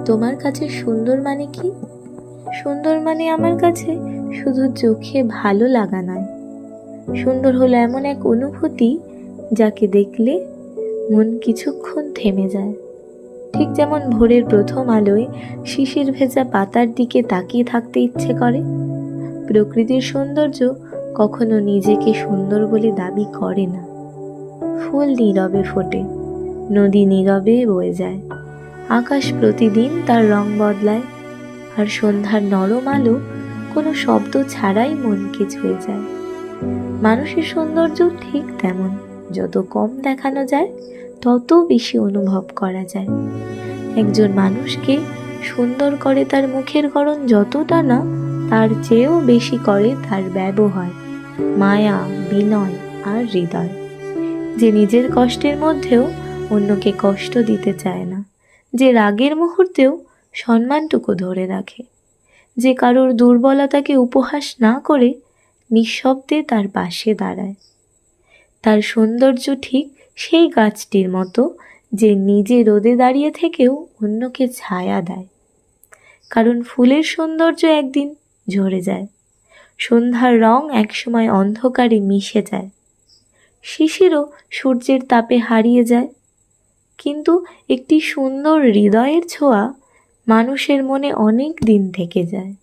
তোমার কাছে সুন্দর মানে কি? সুন্দর মানে আমার কাছে শুধু চোখে ভালো লাগা নয়। সুন্দর হলো এমন এক অনুভূতি যাকে দেখলে মন কিছুক্ষণ থেমে যায়। ঠিক যেমন ভোরের প্রথম আলোয় শিশির ভেজা পাতার দিকে তাকিয়ে থাকতে ইচ্ছে করে। প্রকৃতির সৌন্দর্য কখনো নিজেকে সুন্দর বলে দাবি করে না। ফুল নীরবে ফোটে, নদী নীরবে বয়ে যায়, আকাশ প্রতিদিন তার রং বদলায়, আর সন্ধ্যার নরম আলো কোনো শব্দ ছাড়াই মনকে ছুঁয়ে যায়। মানুষের সৌন্দর্য ঠিক তেমন, যত কম দেখানো যায় তত বেশি অনুভব করা যায়। একজন মানুষকে সুন্দর করে তার মুখের গড়ন যতটা না, তার চেয়েও বেশি করে তার ব্যবহার, মায়া, বিনয় আর হৃদয়। যে নিজের কষ্টের মধ্যেও অন্যকে কষ্ট দিতে চায় না, যে রাগের মুহূর্তেও সম্মানটুকু ধরে রাখে, যে কারোর দুর্বলতাকে উপহাস না করে নিঃশব্দে তার পাশে দাঁড়ায়। তার সৌন্দর্য ঠিক সেই গাছটির মতো যে নিজে রোদে দাঁড়িয়ে থেকেও অন্যকে ছায়া দেয়। কারণ ফুলের সৌন্দর্য একদিন ঝরে যায়, সন্ধ্যার রং একসময় অন্ধকারে মিশে যায়, শিশিরও সূর্যের তাপে হারিয়ে যায়, কিন্তু একটি সুন্দর হৃদয়ের ছোঁয়া মানুষের মনে অনেক দিন থেকে যায়।